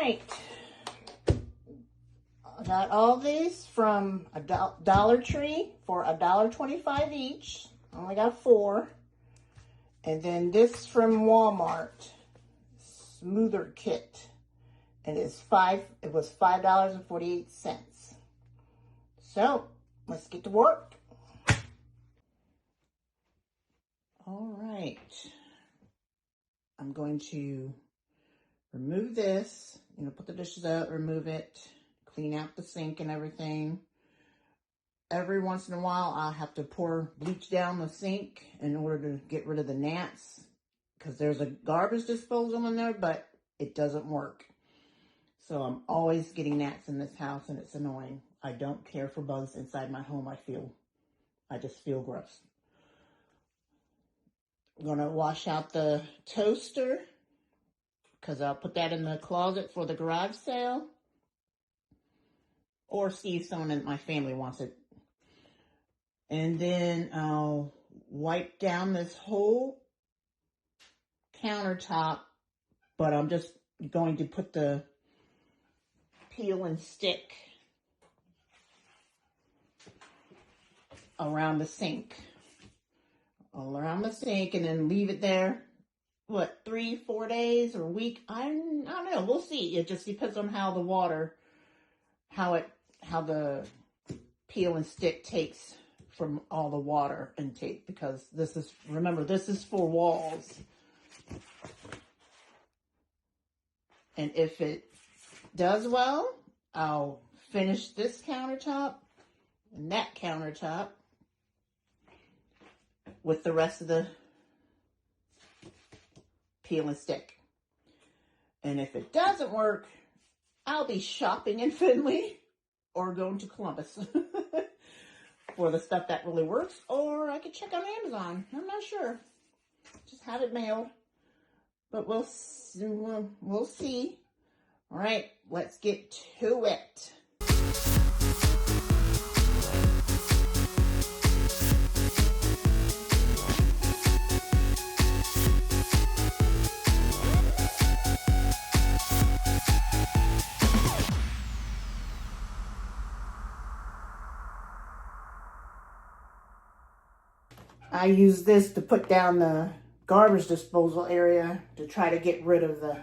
right. I got all these from a Dollar Tree for $1.25 each. I only got 4. And then this from Walmart, Smoother Kit. And it was $5.48. So let's get to work. All right. I'm going to remove this, put the dishes out, remove it, clean out the sink and everything. Every once in a while, I'll have to pour bleach down the sink in order to get rid of the gnats, because there's a garbage disposal in there, but it doesn't work. So I'm always getting gnats in this house, and it's annoying. I don't care for bugs inside my home. I just feel gross. I'm going to wash out the toaster, because I'll put that in the closet for the garage sale, or see if someone in my family wants it. And then I'll wipe down this whole countertop, but I'm just going to put the peel and stick around the sink. All around the sink, and then leave it there, 3-4 days or a week? I don't know. We'll see. It just depends on how the water, how the peel and stick takes from all the water intake, because remember, this is for walls. And if it does well, I'll finish this countertop and that countertop with the rest of the peel and stick. And if it doesn't work, I'll be shopping in Findlay or going to Columbus for the stuff that really works, or I could check on Amazon. I'm not sure. Just have it mailed. But we'll see. All right, let's get to it. I use this to put down the garbage disposal area to try to get rid of the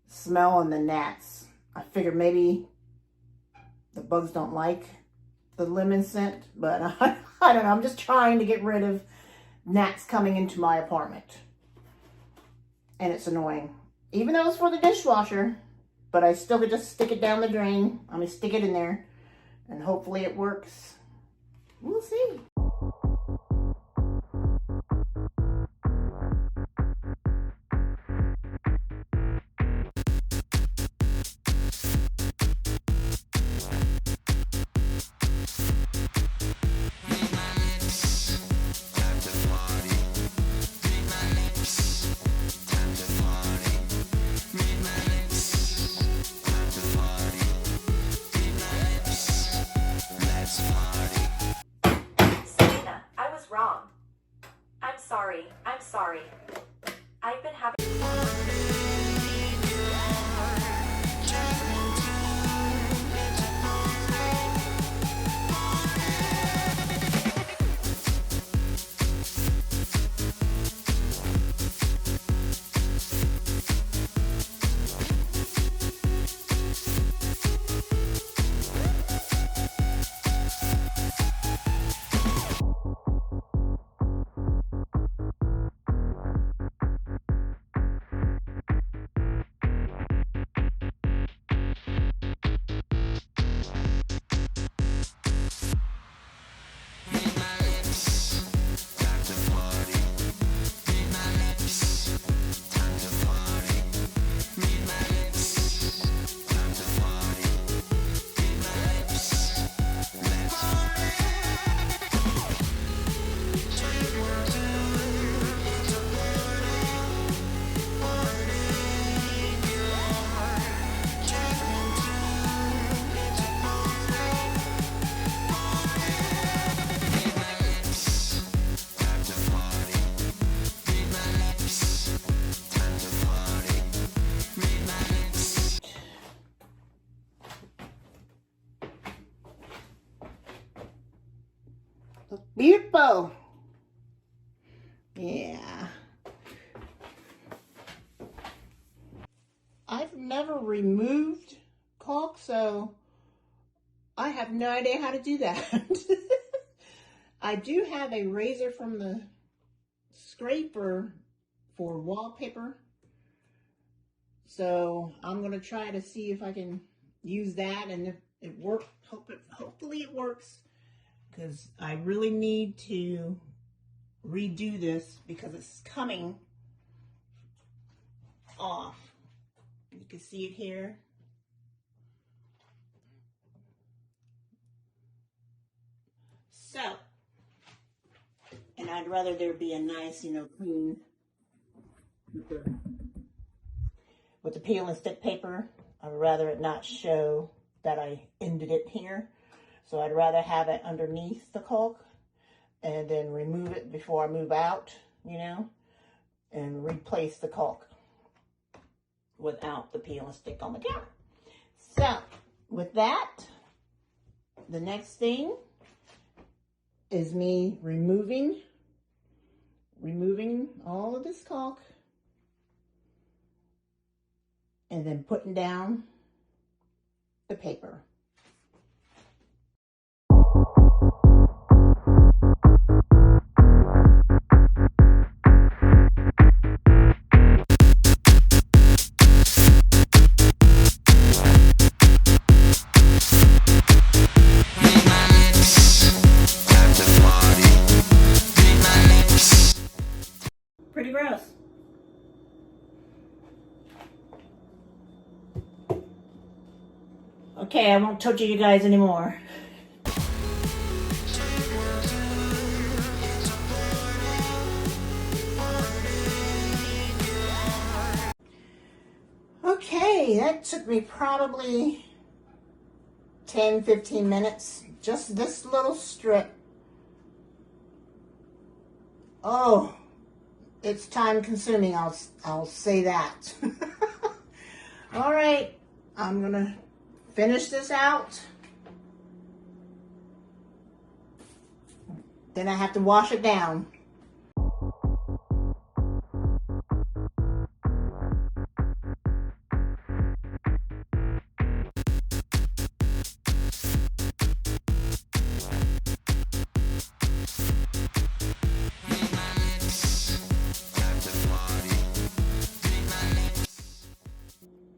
smell and the gnats. I figured maybe the bugs don't like the lemon scent, but I don't know. I'm just trying to get rid of gnats coming into my apartment. And it's annoying. Even though it's for the dishwasher, but I still could just stick it down the drain. I'm going to stick it in there, and hopefully it works. We'll see. I'm sorry. I've been having... Beautiful. Yeah. I've never removed caulk, so I have no idea how to do that. I do have a razor from the scraper for wallpaper, so I'm going to try to see if I can use that, and if it works, hopefully it works, because I really need to redo this because it's coming off. You can see it here. So, and I'd rather there be a nice, clean with the peel and stick paper. I'd rather it not show that I ended it here. So I'd rather have it underneath the caulk and then remove it before I move out, and replace the caulk without the peel and stick on the counter. So with that, the next thing is me removing all of this caulk and then putting down the paper. Pretty gross. Okay, I won't torture you guys anymore. Okay, that took me probably 10-15 minutes. Just this little strip. Oh, it's time consuming, I'll say that. All right, I'm gonna finish this out. Then I have to wash it down.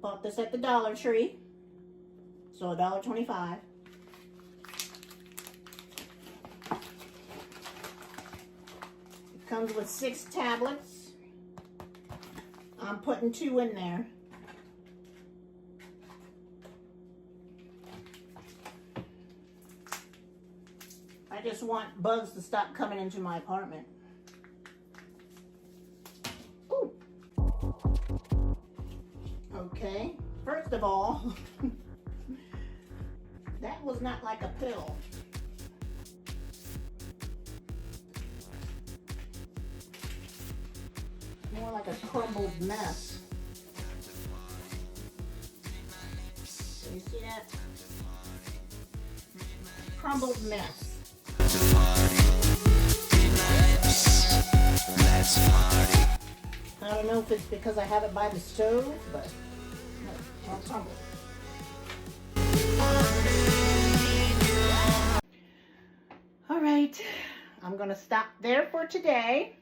Bought this at the Dollar Tree, so $1.25. It comes with 6 tablets. I'm putting 2 in there. I just want bugs to stop coming into my apartment. Ooh. Okay, first of all, that was not like a pill. More like a crumbled mess. Do you see that? Crumbled mess. I don't know if it's because I have it by the stove, but no, it's crumbled. All right, I'm gonna stop there for today.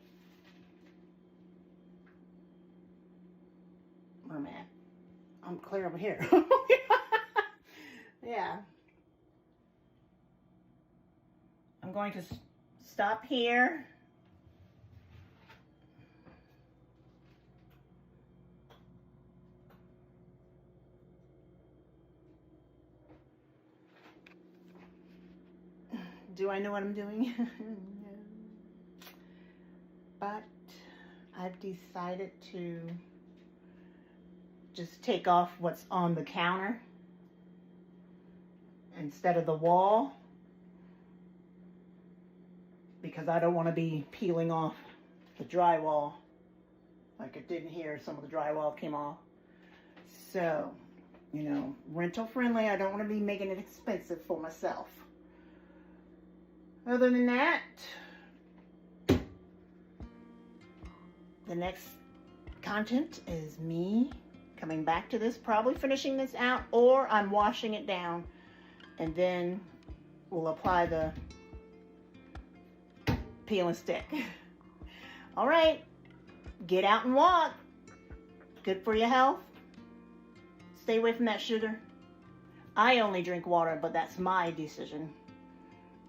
Where am I at? I'm clear over here. Yeah. I'm going to stop here. Do I know what I'm doing? No. But I've decided to just take off what's on the counter instead of the wall, because I don't want to be peeling off the drywall like it did in here. Some of the drywall came off. So, rental friendly. I don't want to be making it expensive for myself. Other than that, the next content is me coming back to this, probably finishing this out, or I'm washing it down, and then we'll apply the peel and stick. All right, get out and walk. Good for your health. Stay away from that sugar. I only drink water, but that's my decision.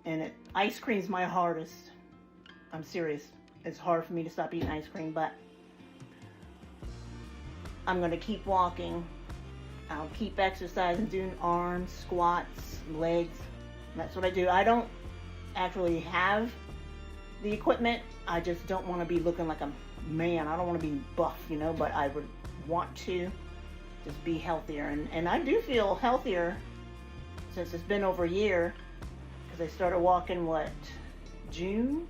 And ice cream's my hardest. I'm serious. It's hard for me to stop eating ice cream, but I'm gonna keep walking. I'll keep exercising, doing arms, squats, legs. That's what I do. I don't actually have the equipment. I just don't want to be looking like a man. I don't want to be buff, you know, but I would want to just be healthier. And I do feel healthier since it's been over a year, because I started walking, June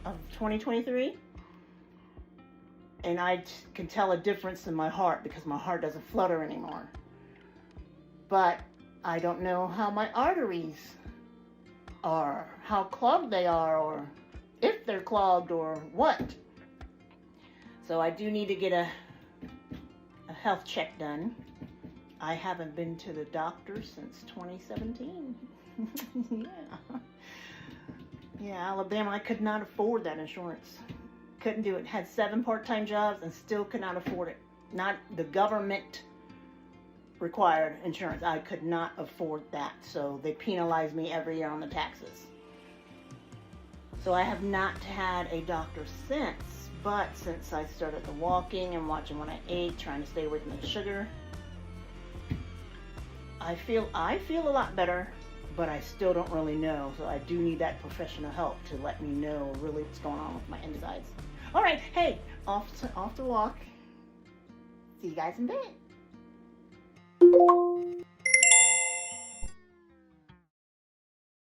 of 2023? And I can tell a difference in my heart because my heart doesn't flutter anymore. But I don't know how my arteries are, how clogged they are, or if they're clogged or what. So I do need to get a health check done. I haven't been to the doctor since 2017. Yeah, Alabama, I could not afford that insurance. Couldn't do it. Had 7 part-time jobs and still could not afford it. Not the government required insurance. I could not afford that. So they penalized me every year on the taxes. So I have not had a doctor since, but since I started the walking and watching what I ate, trying to stay away from the sugar, I feel a lot better, but I still don't really know. So I do need that professional help to let me know really what's going on with my insides. All right, hey, off to walk. See you guys in bed.